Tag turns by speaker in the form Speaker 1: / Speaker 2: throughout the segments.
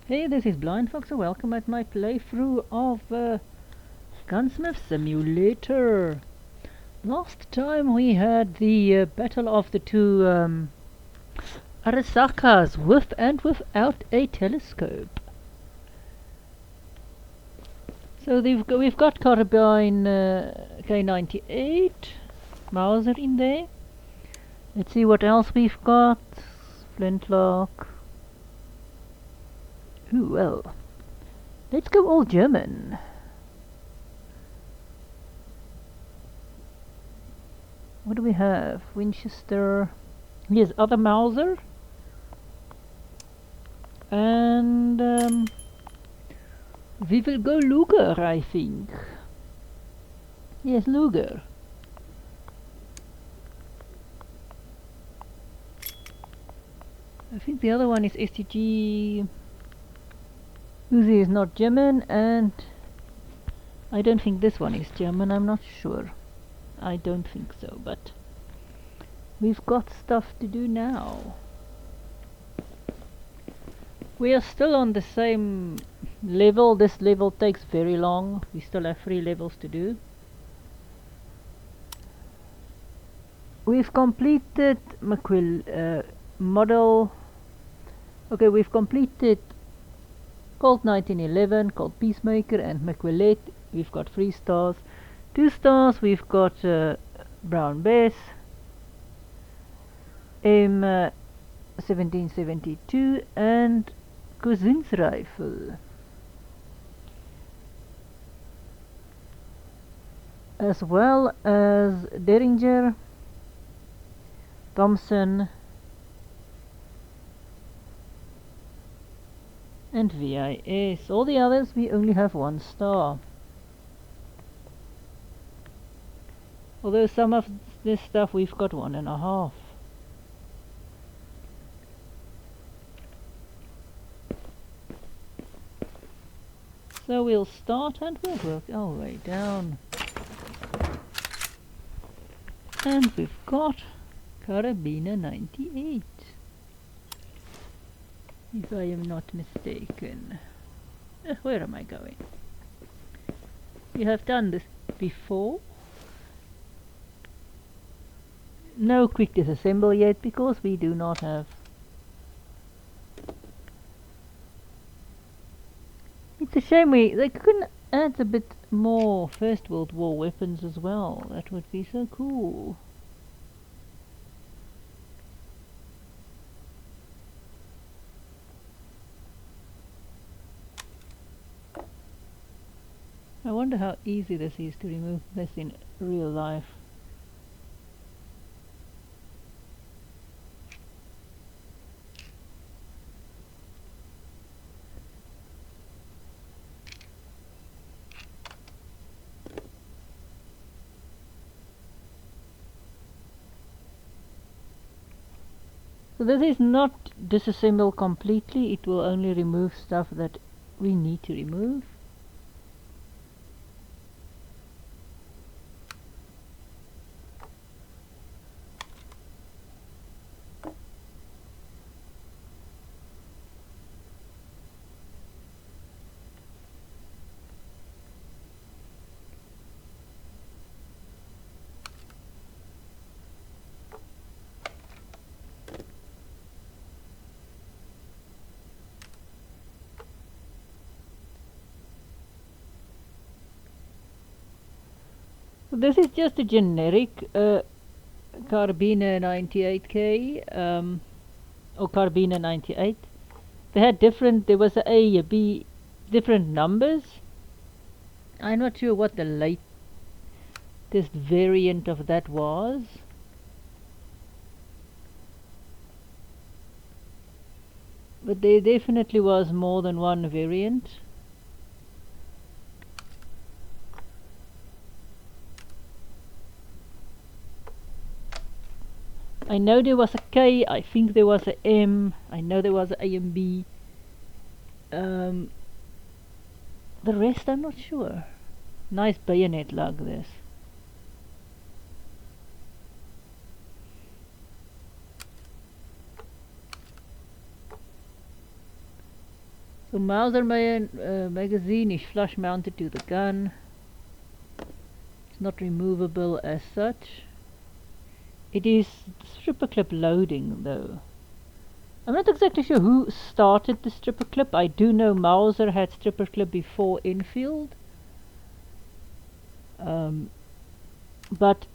Speaker 1: Hey, this is Blind Fox, and welcome at my playthrough of Gunsmith Simulator. Last time we had the battle of the two Arasakas with and without a telescope. So we've got Karabiner K98, Mauser in there. Let's see what else we've got. Flintlock. Ooh, well. Let's go all German. What do we have? Winchester. Here's other Mauser. And we will go Luger, I think. Yes, Luger. I think the other one is STG. Uzi is not German, and I don't think this one is German, I'm not sure. I don't think so, but we've got stuff to do now. We are still on the same level. This level takes very long. We still have 3 levels to do. We've completed model. Okay, we've completed Colt 1911, Colt Peacemaker, and McWillette. We've got 3 stars. 2 stars, we've got Brown Bess, M1772, and Cousin's rifle, as well as Derringer, Thompson, and VIS. All the others we only have 1 star. Although some of this stuff we've got 1.5. So we'll start and we'll work our way down. And we've got Karabiner 98. If I am not mistaken. Where am I going? We have done this before. No quick disassemble yet because we do not have. It's a shame they couldn't add a bit more First World War weapons as well. That would be so cool. I wonder how easy this is to remove this in real life. So this is not disassemble completely, it will only remove stuff that we need to remove. This is just a generic Karabiner 98K or Karabiner 98. They had there was a B, different numbers. I'm not sure what the latest variant of that was. But there definitely was more than one variant. I know there was a K, I think there was a M, I know there was a and B. The rest I'm not sure. Nice bayonet lug this. So Mauser magazine is flush mounted to the gun. It's not removable as such. It is stripper clip loading though. I'm not exactly sure who started the stripper clip. I do know Mauser had stripper clip before Enfield. But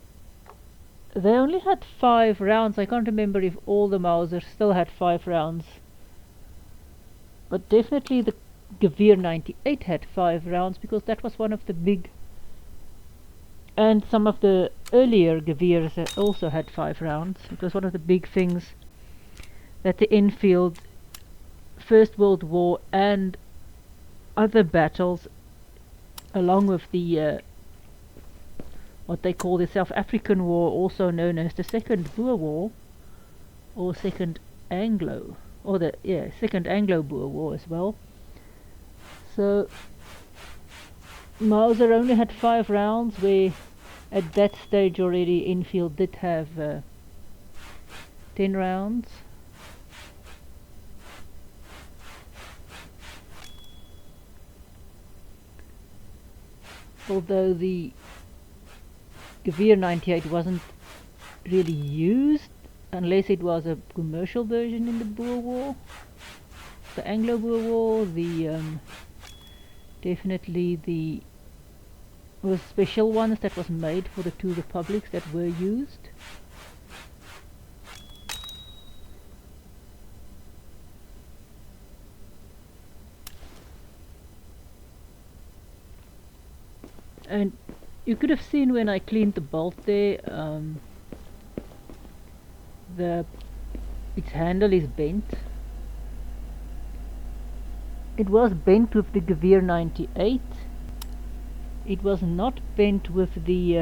Speaker 1: they only had 5 rounds. I can't remember if all the Mausers still had 5 rounds. But definitely the Gewehr 98 had 5 rounds because that was one of the big... And some of the earlier Gewehrs also had 5 rounds. It was one of the big things that the Enfield, First World War and other battles, along with the what they call the South African War, also known as the Second Boer War, or Second Anglo, or the Second Anglo-Boer War as well. So Mauser only had 5 rounds, where at that stage already Enfield did have 10 rounds. Although the Gewehr 98 wasn't really used unless it was a commercial version in the Boer War, the Anglo-Boer War. The definitely the was special ones that was made for the 2 republics that were used. And you could have seen when I cleaned the bolt there, its handle is bent. It was bent with the Gewehr 98. It was not bent with the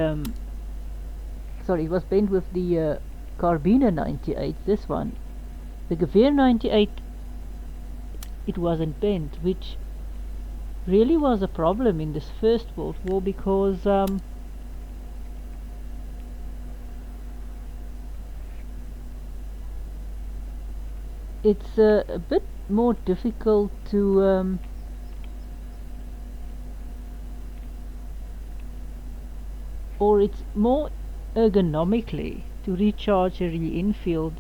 Speaker 1: it was bent with the Karabiner 98, this one. The Gewehr 98, it wasn't bent, which really was a problem in this First World War, because it's a bit more difficult to or it's more ergonomically to recharge a Enfield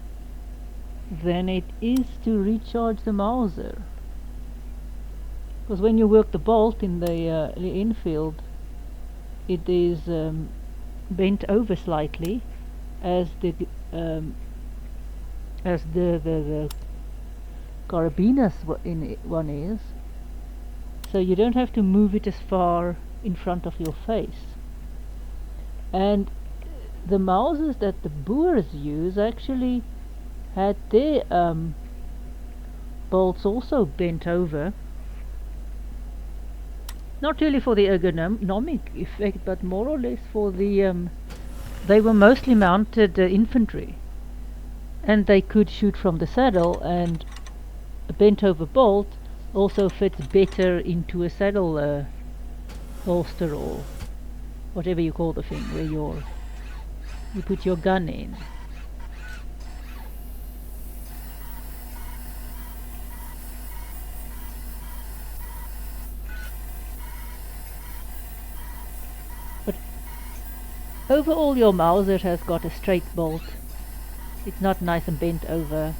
Speaker 1: than it is to recharge the Mauser. Because when you work the bolt in the Enfield, it is bent over slightly, as the Karabiner one is. So you don't have to move it as far in front of your face. And the Mausers that the Boers use actually had their bolts also bent over. Not really for the ergonomic effect, but more or less for the they were mostly mounted infantry, and they could shoot from the saddle, and a bent over bolt also fits better into a saddle holster, or whatever you call the thing, where you put your gun in. But overall your Mauser has got a straight bolt. It's not nice and bent over.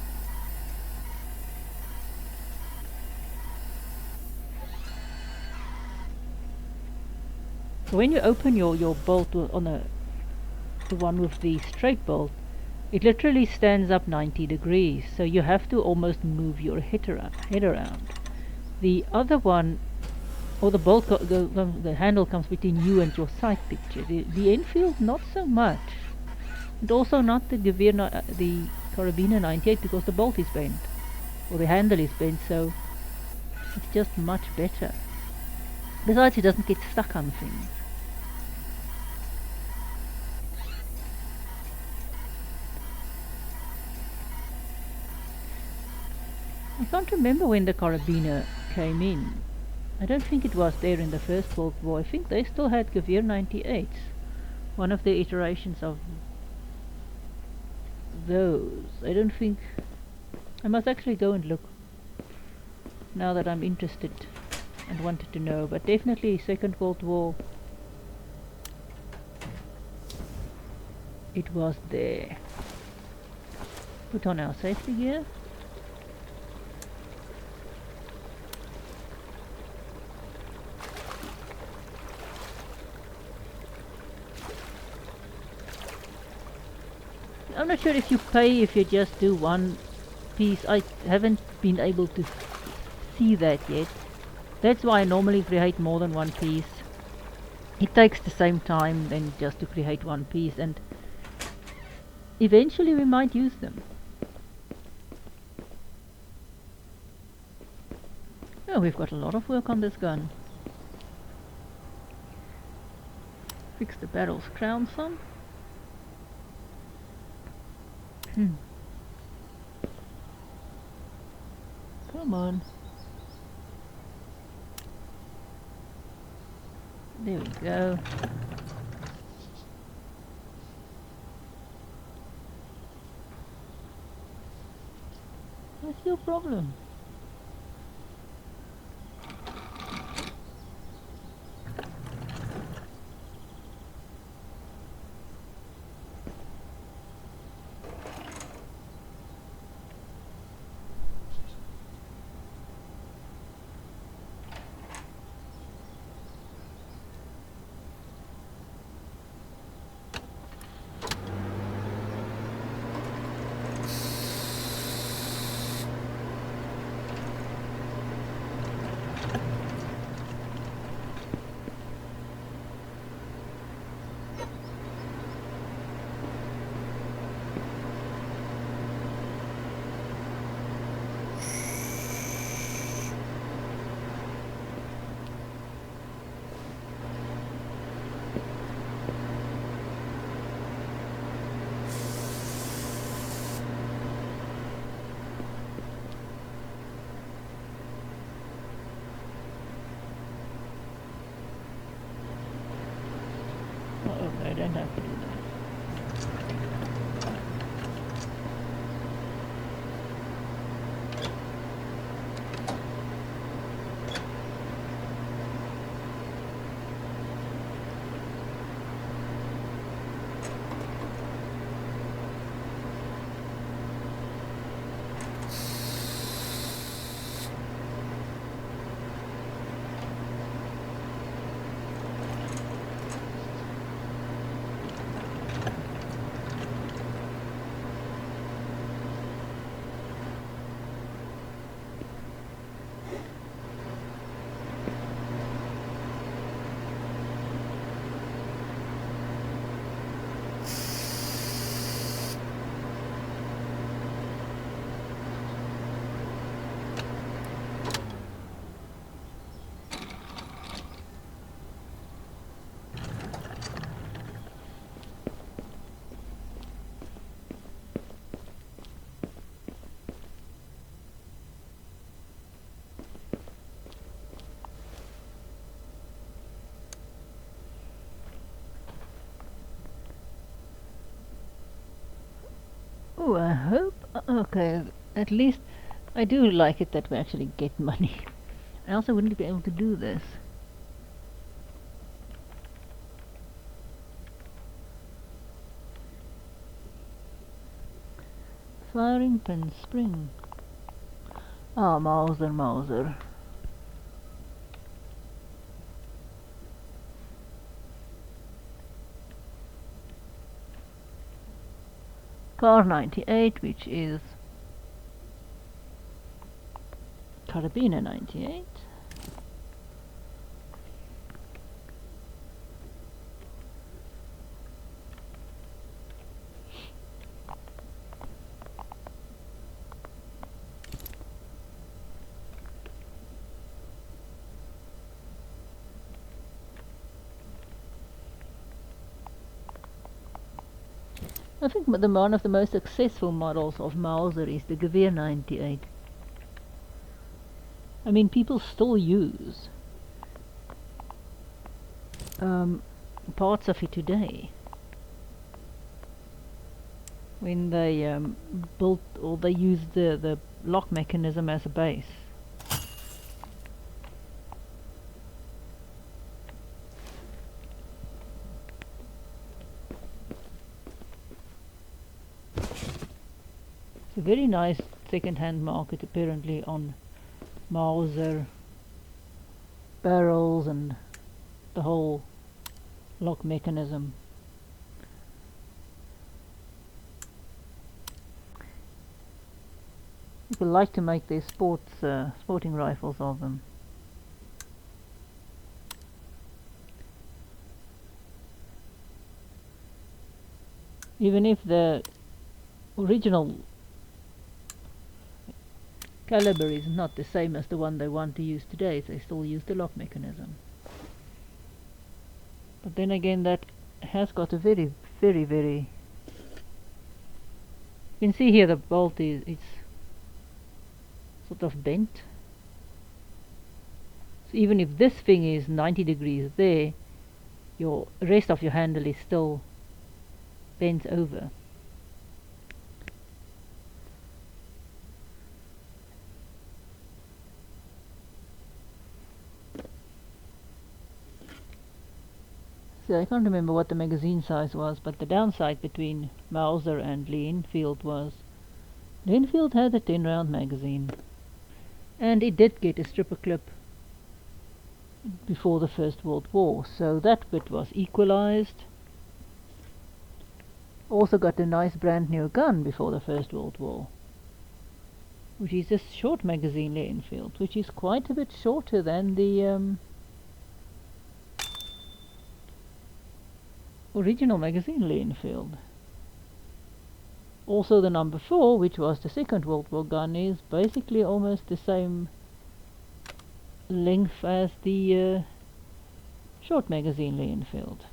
Speaker 1: So when you open your bolt on the one with the straight bolt, it literally stands up 90 degrees, so you have to almost move your head around. The other one, or the bolt the handle comes between you and your sight picture. The Enfield, not so much, and also not the Gewehr, the Karabiner 98, because the bolt is bent, or the handle is bent, so it's just much better. Besides, it doesn't get stuck on things. I can't remember when the Karabiner came in. I don't think it was there in the First World War. I think they still had Gewehr 98s, one of the iterations of those. I don't think... I must actually go and look. now that I'm interested and wanted to know, but definitely Second World War, it was there. Put on our safety gear. I'm not sure if you pay if you just do one piece. I haven't been able to see that yet. That's why I normally create more than one piece. It takes the same time then just to create one piece, and eventually we might use them. Oh, we've got a lot of work on this gun. Fix the barrel's crown some. Come on. There we go. What's your problem? I don't have to do that. Oh, I hope. Okay, at least I do like it that we actually get money. I also wouldn't be able to do this. Firing pin spring. Ah, Mauser. Car 98, which is Karabiner 98. I think one of the most successful models of Mauser is the Gewehr 98. I mean, people still use parts of it today. When they built or they used the lock mechanism as a base. a very nice second-hand market apparently on Mauser barrels and the whole lock mechanism. People like to make their sporting rifles of them. Even if the original caliber is not the same as the one they want to use today, they still use the lock mechanism. But then again, that has got a very, very, very... You can see here the bolt it's sort of bent. So even if this thing is 90 degrees there, your rest of your handle is still bent over. So I can't remember what the magazine size was, but the downside between Mauser and Lee-Enfield was Lee-Enfield had a 10-round magazine, and it did get a stripper clip before the First World War, so that bit was equalized. Also got a nice brand new gun before the First World War, which is a short magazine Lee-Enfield, which is quite a bit shorter than the original magazine Lee-Enfield. Also the number 4, which was the Second World War gun, is basically almost the same length as the short magazine Lee-Enfield.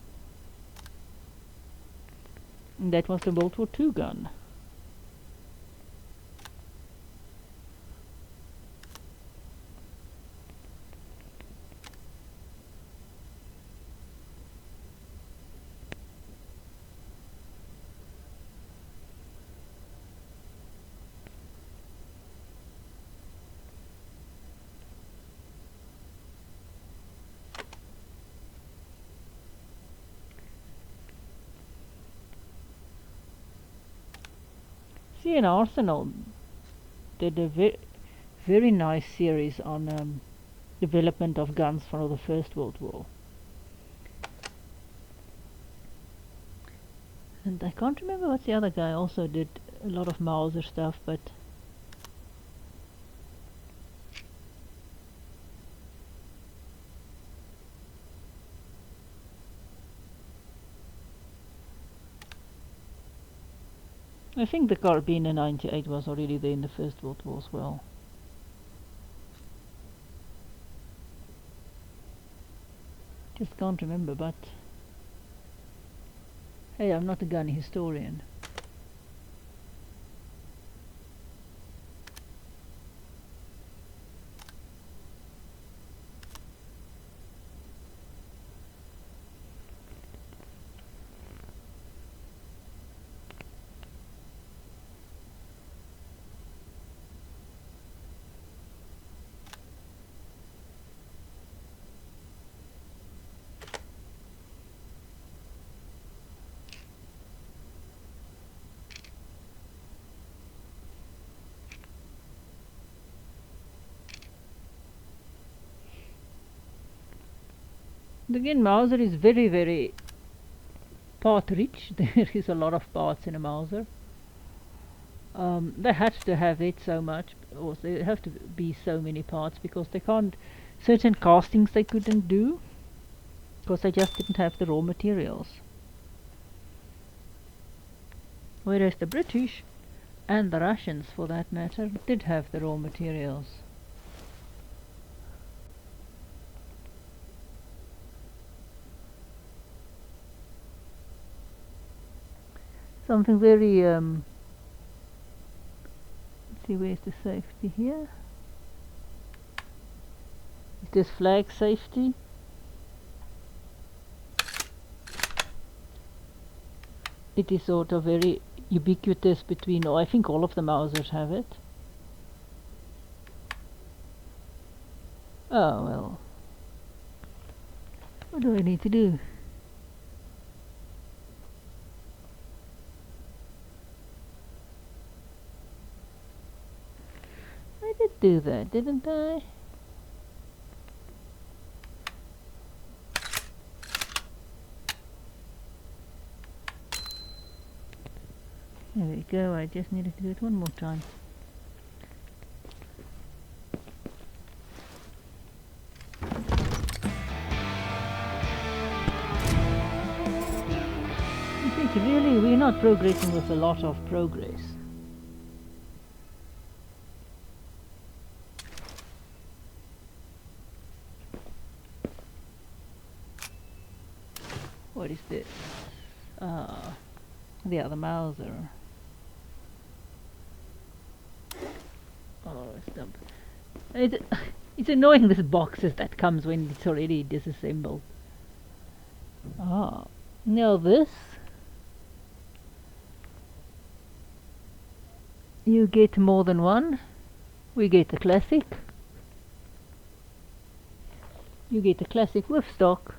Speaker 1: And that was the World War II gun. See, an Arsenal did a very nice series on development of guns for the First World War. And I can't remember what the other guy also did a lot of Mauser stuff, but I think the Karabiner 98 was already there in the First World War as well. Just can't remember, but hey, I'm not a gun historian. Again, Mauser is very, very part rich. There is a lot of parts in a Mauser. They had to have it so much, or there have to be so many parts, because they can't, certain castings they couldn't do, because they just didn't have the raw materials. Whereas the British, and the Russians for that matter, did have the raw materials. Something very, let's see, where's the safety here? Is this flag safety? It is sort of very ubiquitous between, I think all of the Mausers have it. Oh well, what do I need to do? do that, didn't I? There we go, I just needed to do it one more time. I think really we're not progressing with a lot of progress. What is this? The other Mauser. Oh, stop. It's annoying, this boxes that comes when it's already disassembled. Ah, now this, you get more than one. We get the classic. You get the classic with stock.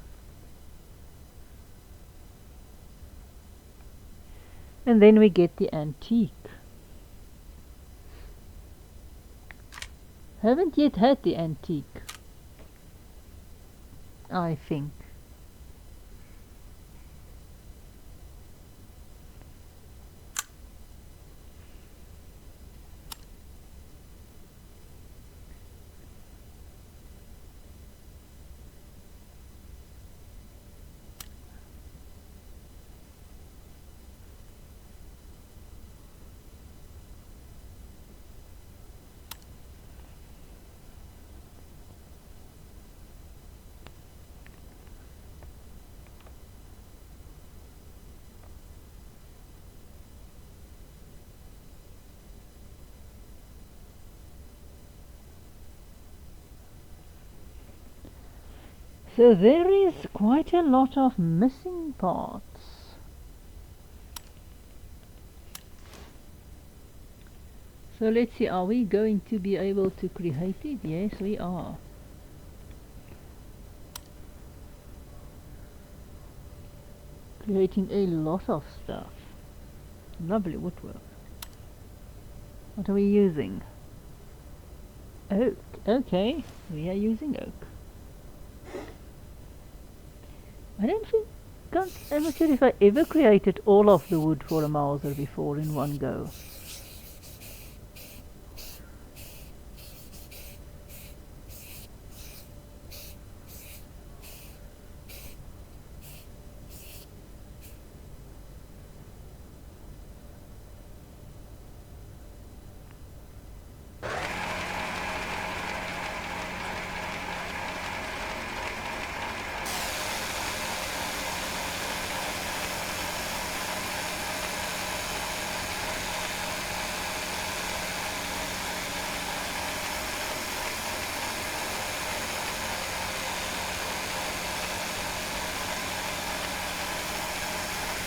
Speaker 1: And then we get the antique. Haven't yet had the antique, I think. So there is quite a lot of missing parts. So let's see, are we going to be able to create it? Yes, we are. Creating a lot of stuff. Lovely woodwork. What are we using? Oak. Okay, we are using oak. I don't think, I'm not sure if I ever created all of the wood for a Mauser before in one go.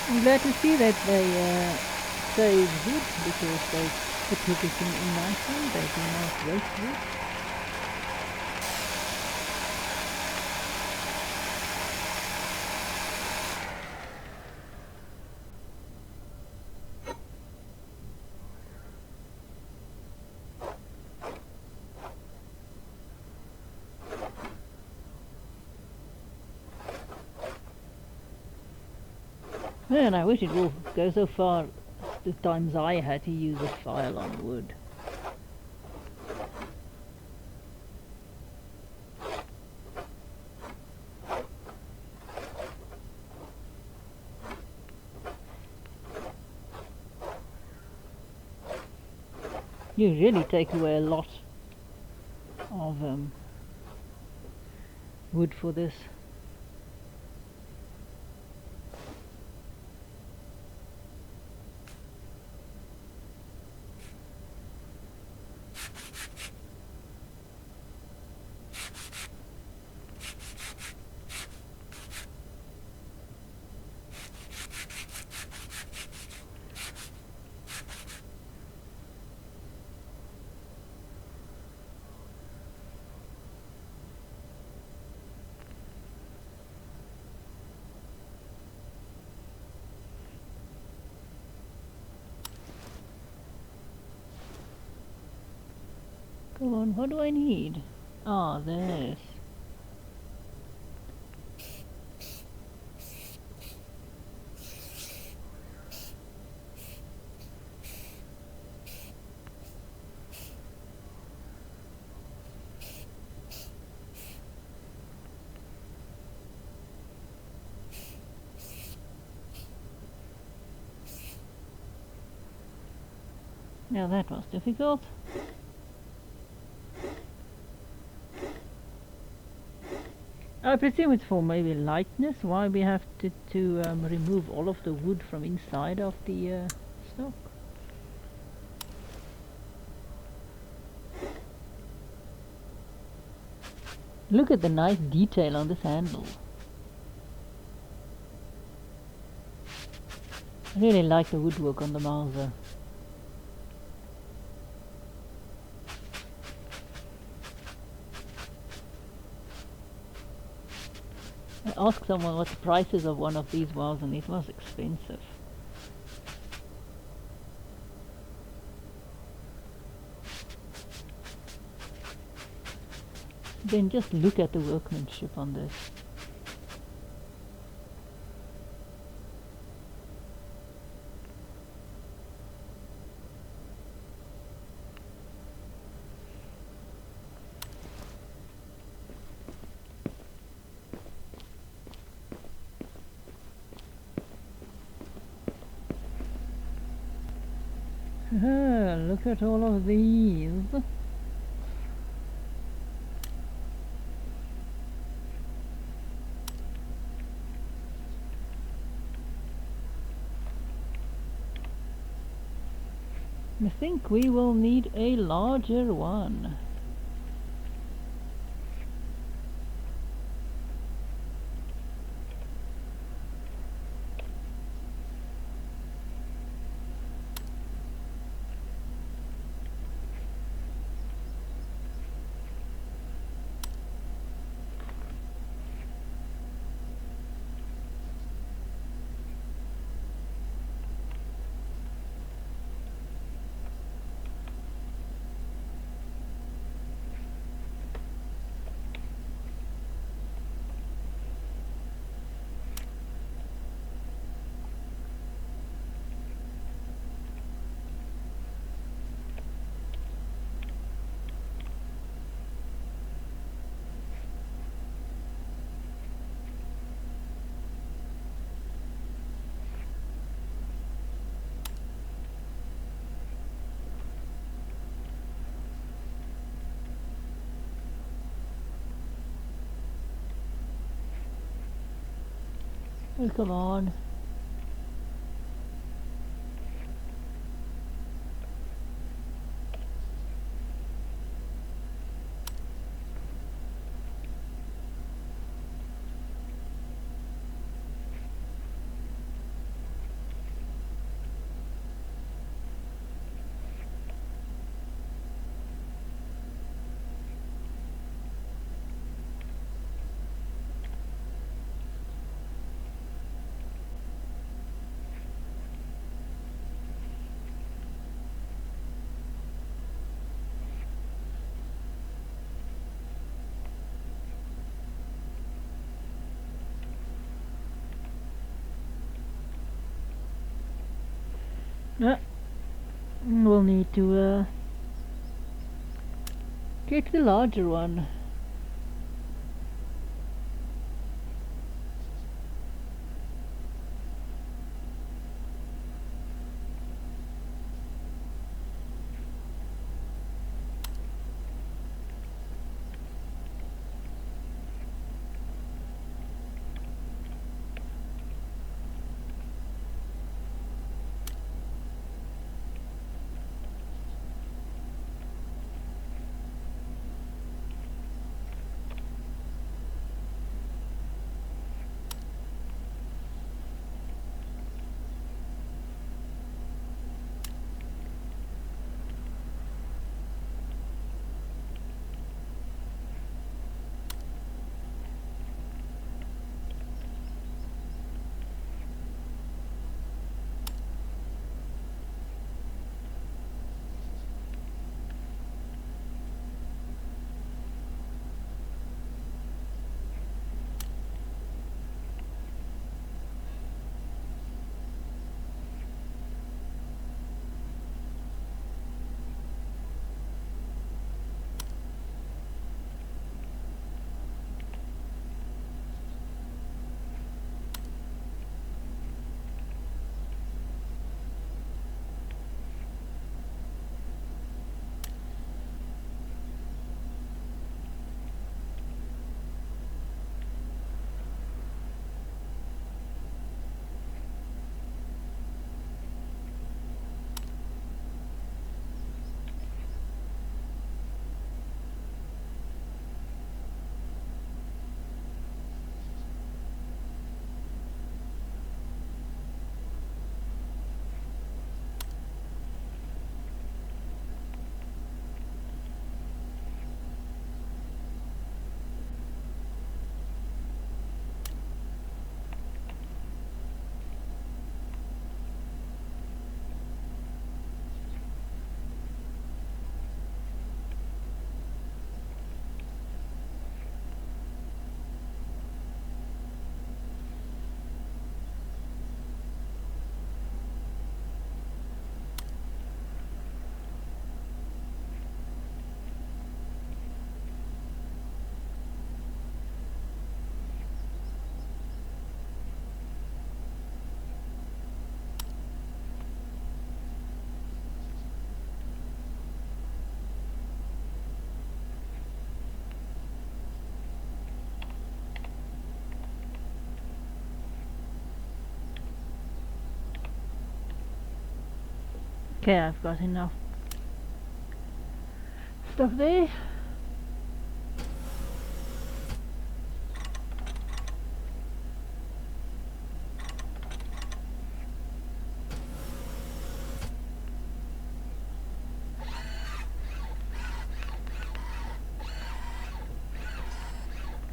Speaker 1: I'm glad to see that they save wood because they put everything in nicely, they do not waste wood. Man, I wish it will go so far the times I had to use a file on wood. You really take away a lot of wood for this. Come on, what do I need? Ah, this. Now that was difficult. I presume it's for maybe lightness, why we have to remove all of the wood from inside of the stock. Look at the nice detail on this handle. I really like the woodwork on the Mauser. I asked someone what the price is of one of these was, and it was expensive. Then just look at the workmanship on this. Look at all of these. I think we will need a larger one. Oh, come on. We'll need to get the larger one. Okay, I've got enough stuff there.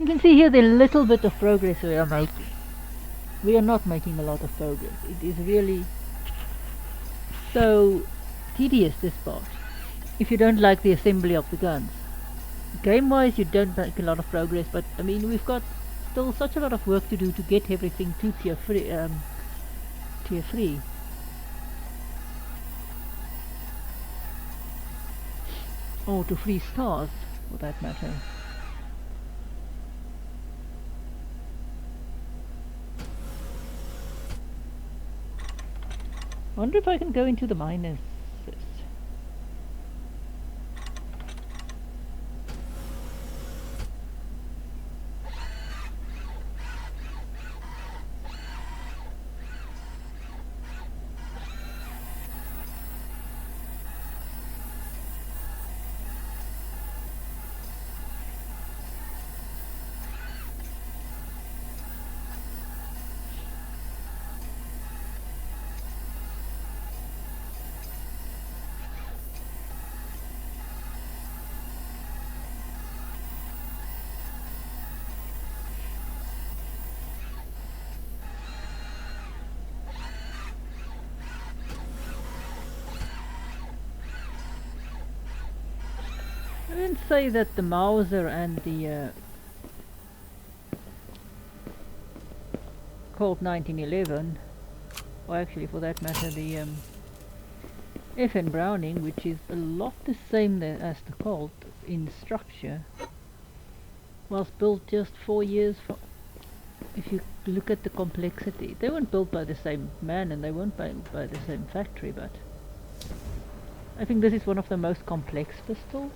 Speaker 1: You can see here the little bit of progress we are making. We are not making a lot of progress. It is really so tedious, this part, if you don't like the assembly of the guns. Game wise you don't make a lot of progress, but I mean we've got still such a lot of work to do to get everything to tier 3 or to 3 stars for that matter. I wonder if I can go into the miners. I didn't say that the Mauser and the Colt 1911, or actually for that matter the FN Browning, which is a lot the same as the Colt in structure, was built just 4 years if you look at the complexity. They weren't built by the same man and they weren't built by the same factory, but I think this is one of the most complex pistols,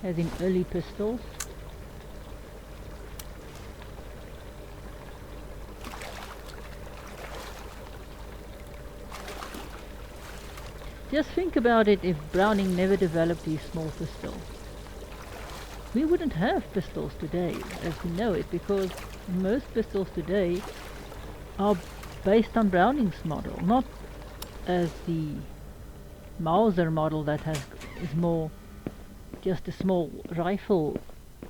Speaker 1: as in early pistols. Just think about it, if Browning never developed these small pistols. We wouldn't have pistols today as we know it, because most pistols today are based on Browning's model, not as the Mauser model that is more just a small rifle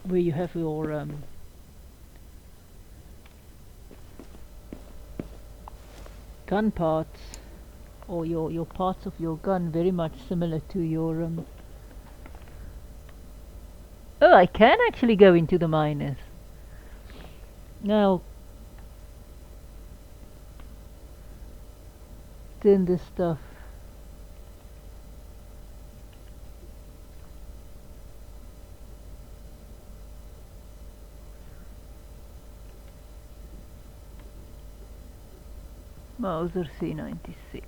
Speaker 1: where you have your gun parts, or your parts of your gun very much similar to your oh, I can actually go into the miners now. Turn this stuff. Mauser C96.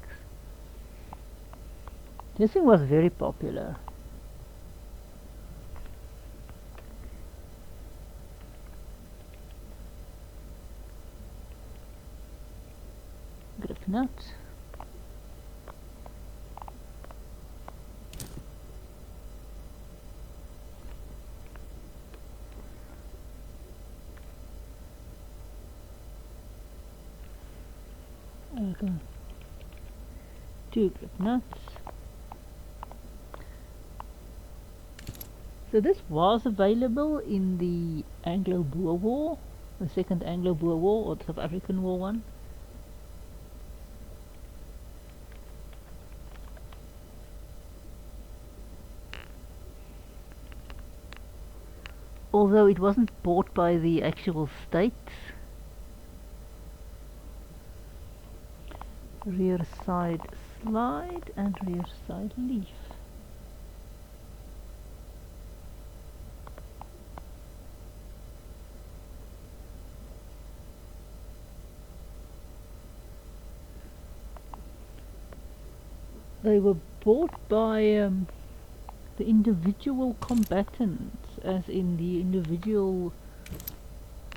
Speaker 1: This thing was very popular. Grip nuts. Okay. 2 grip nuts. So this was available in the Anglo-Boer War, the second Anglo-Boer War, or the South African War one. Although it wasn't bought by the actual states. Rear side slide and rear side leaf. They were bought by the individual combatants, as in the individual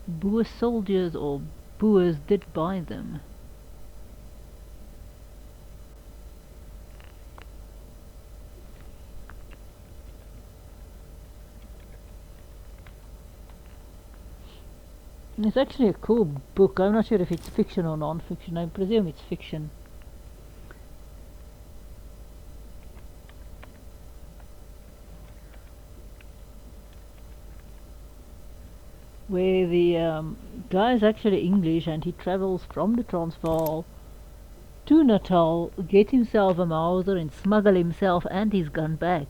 Speaker 1: Boer soldiers or Boers did buy them. It's actually a cool book. I'm not sure if it's fiction or non-fiction. I presume it's fiction. Where the guy is actually English and he travels from the Transvaal to Natal, get himself a Mauser and smuggle himself and his gun back.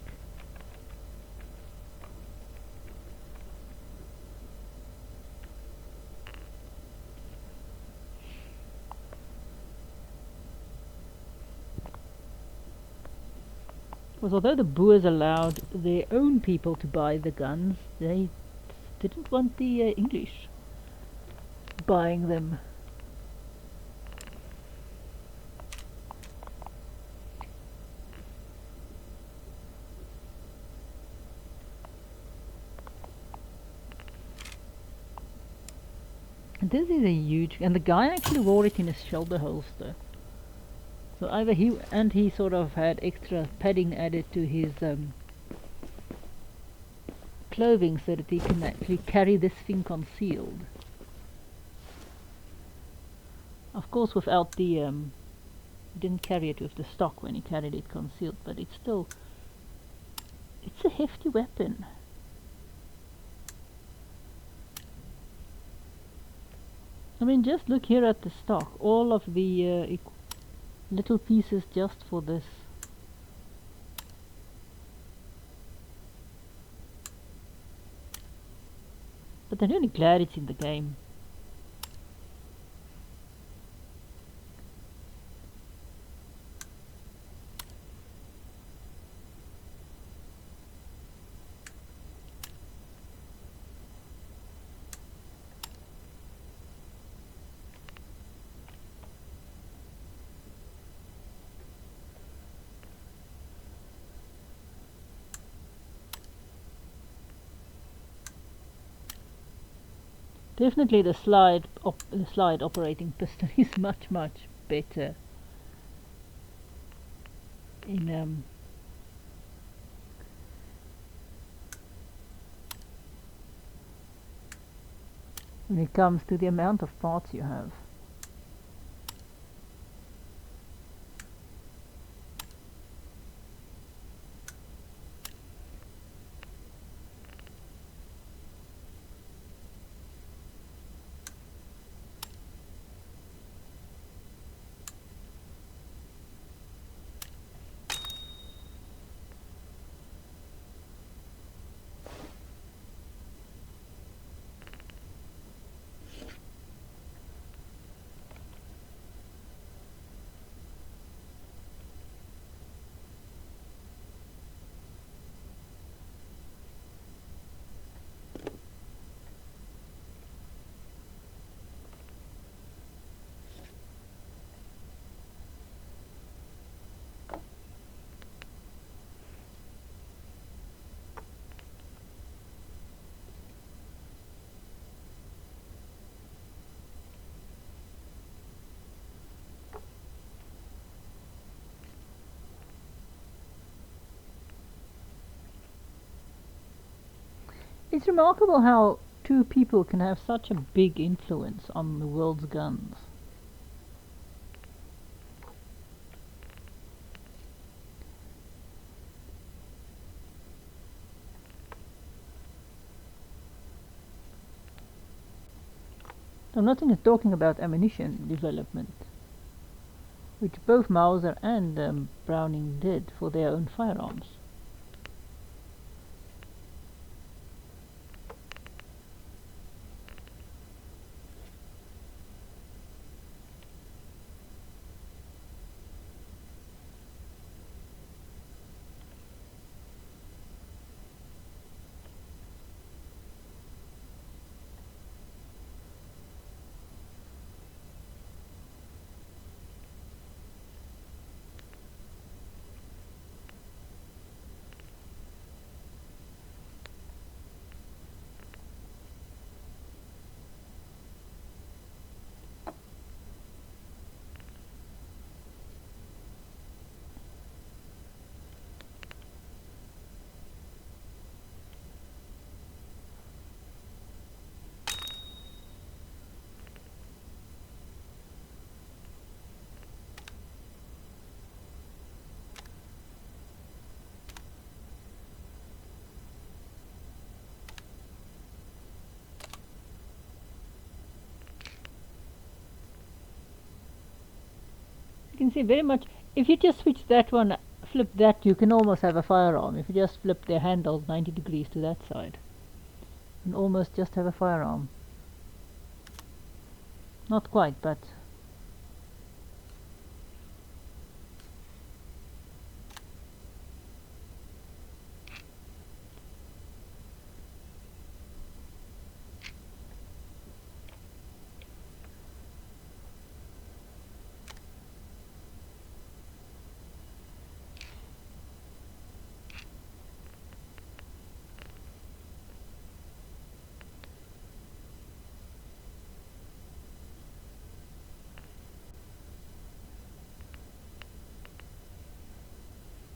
Speaker 1: Because although the Boers allowed their own people to buy the guns, they didn't want the English buying them. And this is a huge, and the guy actually wore it in his shoulder holster. So either he sort of had extra padding added to his clothing so that he can actually carry this thing concealed. Of course, without the he didn't carry it with the stock when he carried it concealed, but it's a hefty weapon. I mean, just look here at the stock, all of the little pieces just for this. But I'm really glad it's in the game. Definitely the slide operating pistol is much better in when it comes to the amount of parts you have. It's remarkable how two people can have such a big influence on the world's guns. I'm not even talking about ammunition development, which both Mauser and Browning did for their own firearms. You can see very much, if you just switch that one, flip that, you can almost have a firearm. If you just flip the handle 90 degrees to that side, you can almost just have a firearm. Not quite, but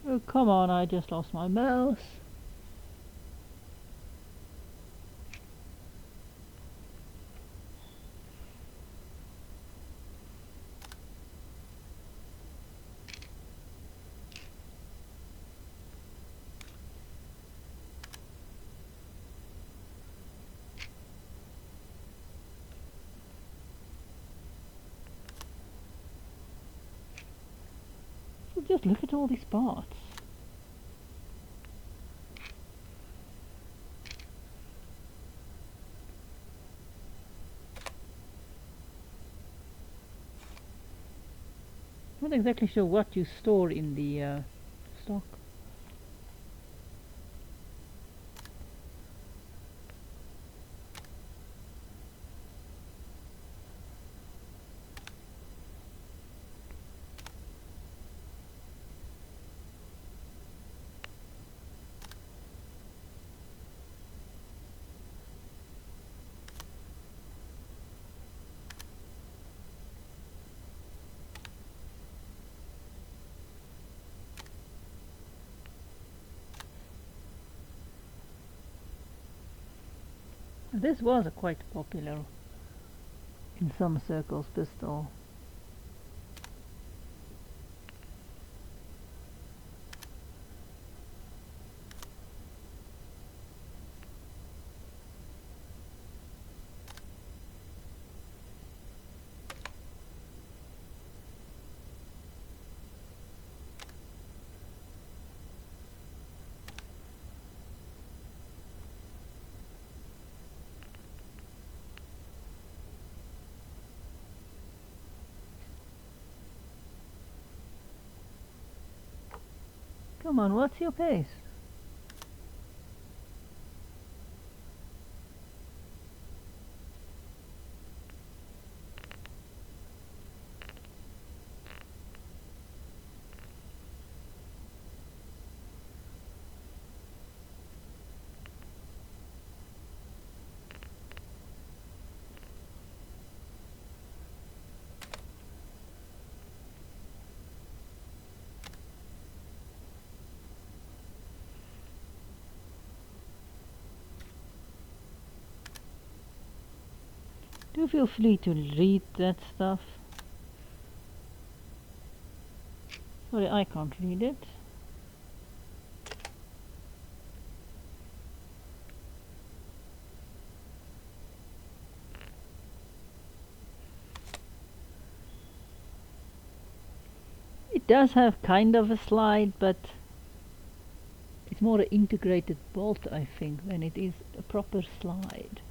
Speaker 1: oh, come on, I just lost my mouse. So just look at all these parts. Not exactly sure what you store in the stock. This was a quite popular, in some circles, pistol. Come on, what's your pace? Do feel free to read that stuff. Sorry, I can't read it. It does have kind of a slide, but it's more an integrated bolt, I think, than it is a proper slide.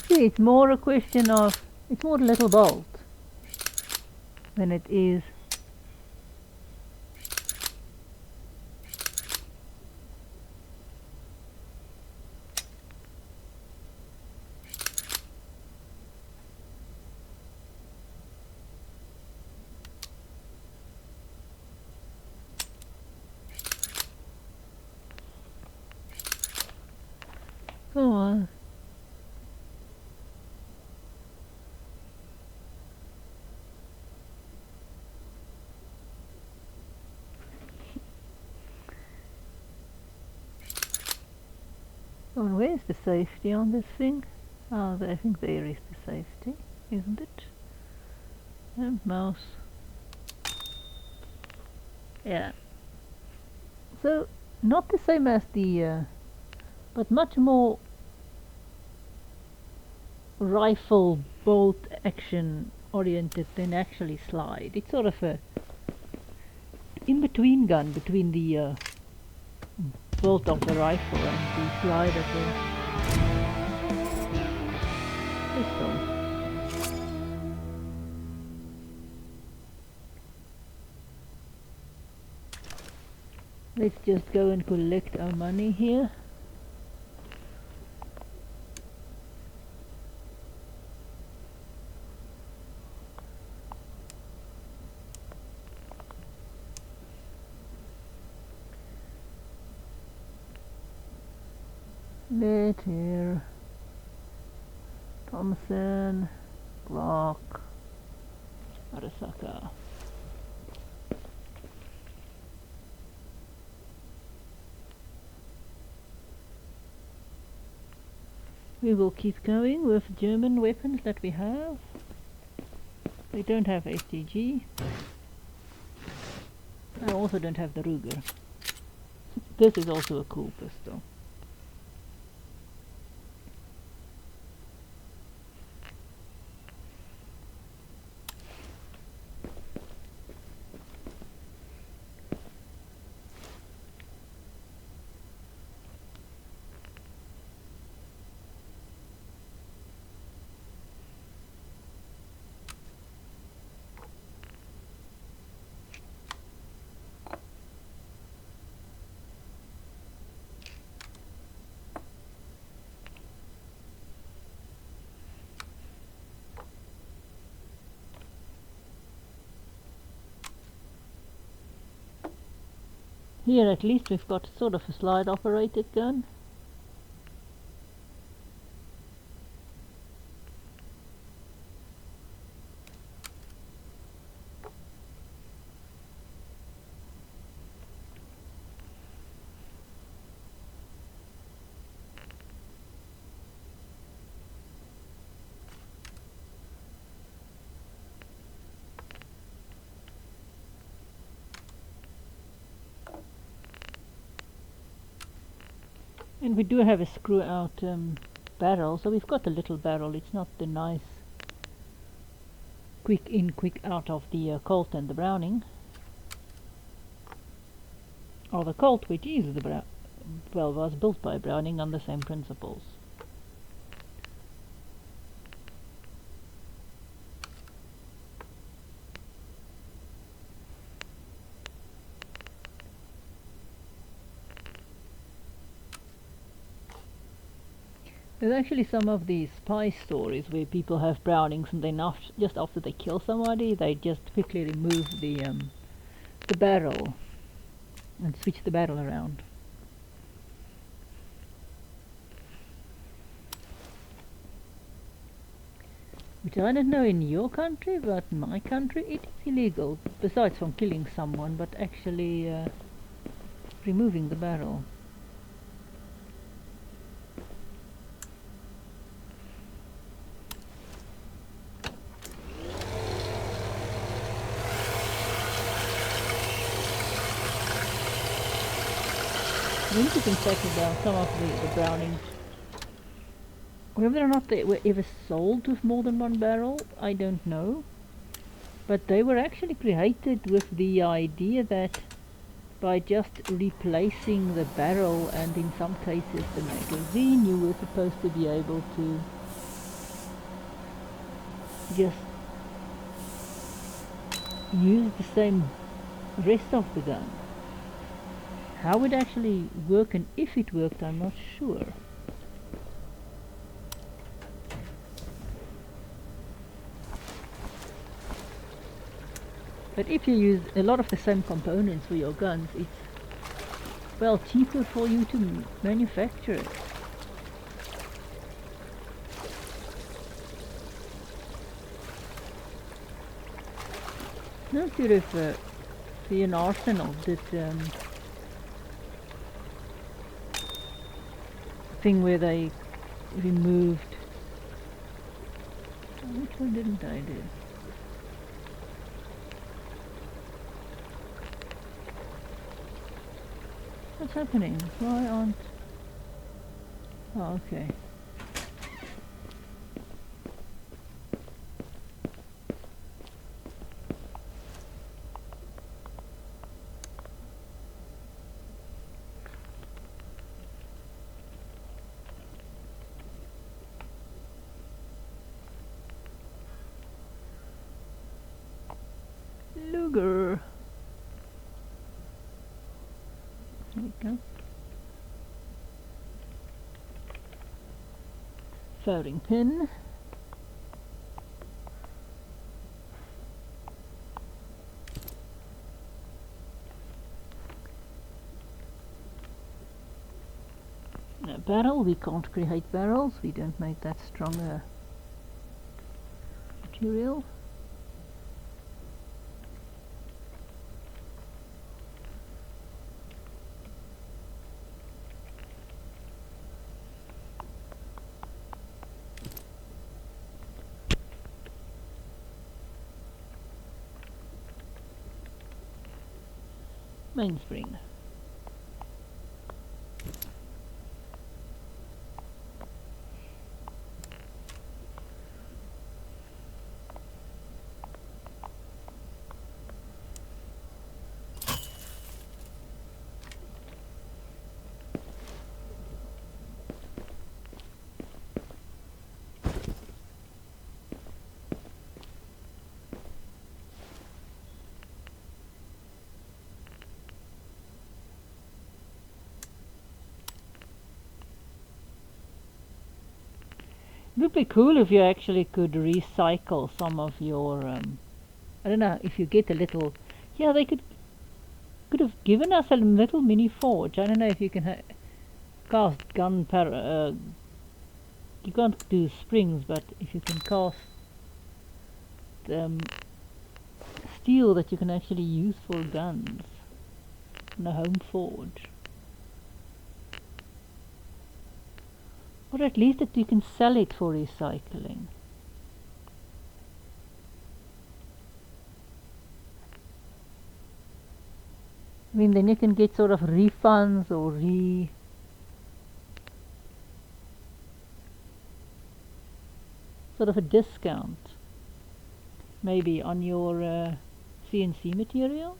Speaker 1: See, it's more a question of, it's more a little bolt than it is go on. And where's the safety on this thing? Oh, I think there is the safety, isn't it? And mouse. Yeah. So, not the same as the, but much more rifle bolt action oriented than actually slide. It's sort of a in-between gun between the bolt of the rifle and the slide of the pistol. Let's just go and collect our money here. Later. Thompson, Glock, Arasaka. We will keep going with German weapons that we have. We don't have STG. I also don't have the Luger. This is also a cool pistol. Here at least we've got sort of a slide operated gun. And we do have a screw out barrel, so we've got a little barrel. It's not the nice quick in, quick out of the Colt and the Browning. Or the Colt, which is the was built by Browning on the same principles. There's actually some of these spy stories where people have Brownings and then just after they kill somebody, they just quickly remove the barrel and switch the barrel around. Which I don't know in your country, but in my country it is illegal, besides from killing someone, but actually removing the barrel. The interesting fact about some of the Brownings, whether or not they were ever sold with more than one barrel, I don't know. But they were actually created with the idea that by just replacing the barrel and in some cases the magazine, you were supposed to be able to just use the same rest of the gun. How it actually worked and if it worked, I'm not sure. But if you use a lot of the same components for your guns, it's well cheaper for you to manufacture it. Not sure if the arsenal that thing where they removed. Which one didn't I do? What's happening? Why aren't... Oh, okay. Luger. There we go. Firing pin. A barrel. We can't create barrels. We don't make that stronger material. Mainspring. It would be cool if you actually could recycle some of your, I don't know, if you get a little, yeah, they could have given us a little mini forge. I don't know if you can cast gunpowder, you can't do springs, but if you can cast steel that you can actually use for guns in a home forge. Or at least that you can sell it for recycling. I mean, then you can get sort of refunds or sort of a discount, maybe on your CNC material.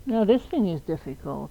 Speaker 1: Now this thing is difficult.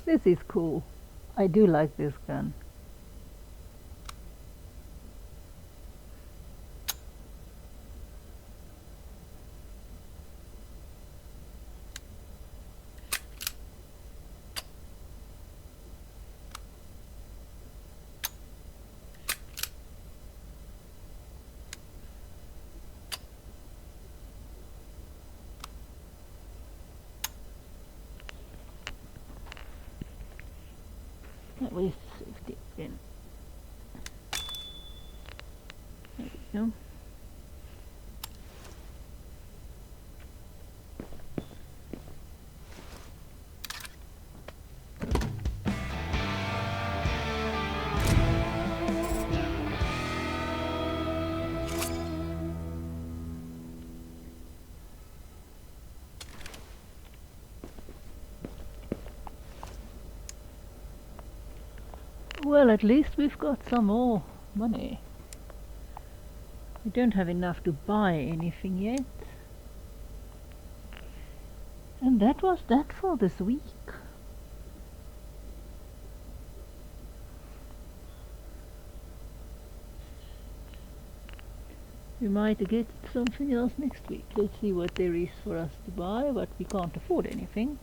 Speaker 1: This is cool. I do like this gun. Where's the safety pin? There we go. Well, at least we've got some more money. We don't have enough to buy anything yet. And that was that for this week. We might get something else next week. Let's see what there is for us to buy, but we can't afford anything.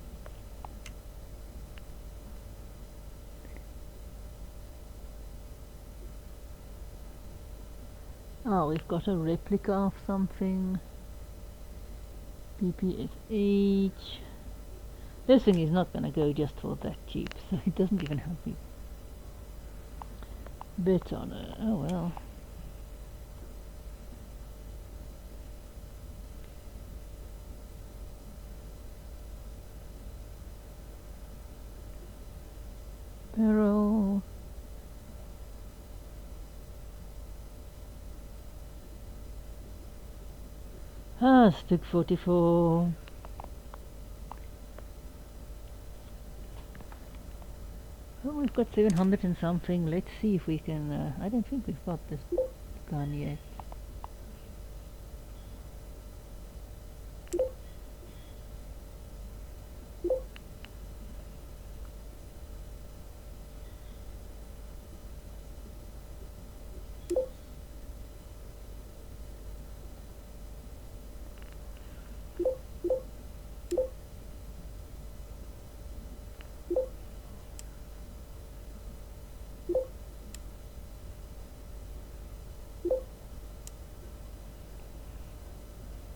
Speaker 1: Oh, we've got a replica of something. PPSH. This thing is not gonna go just for that cheap, so it doesn't even help me bet on it. Oh well. Barrel. Stick 44. Oh, we've got 700 and something. Let's see if we can. I don't think we've got this gun yet.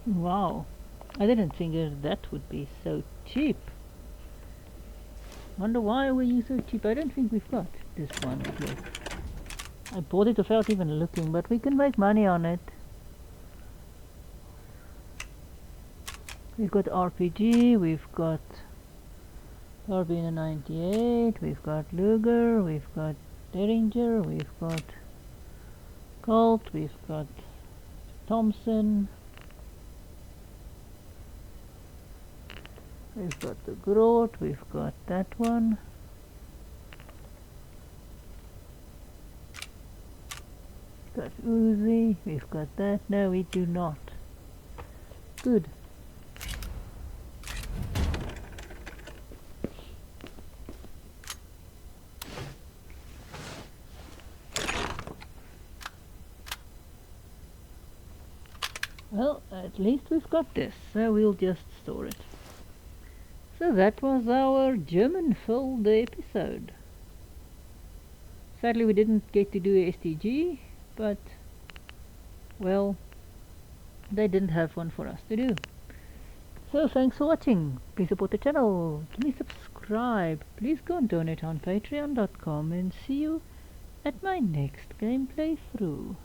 Speaker 1: Wow, I didn't think that would be so cheap. Wonder why were you so cheap? I don't think we've got this one yet. I bought it without even looking, but we can make money on it. We've got RPG, we've got Karabiner 98, we've got Luger, we've got Derringer, we've got Colt, we've got Thompson. We've got the Groot, we've got that one. We've got Uzi, we've got that. No, we do not. Good. Well, at least we've got this, so we'll just store it. So that was our German-filled episode. Sadly we didn't get to do a STG, but, well, they didn't have one for us to do. So thanks for watching. Please support the channel. Please subscribe. Please go and donate on patreon.com, and see you at my next gameplay through.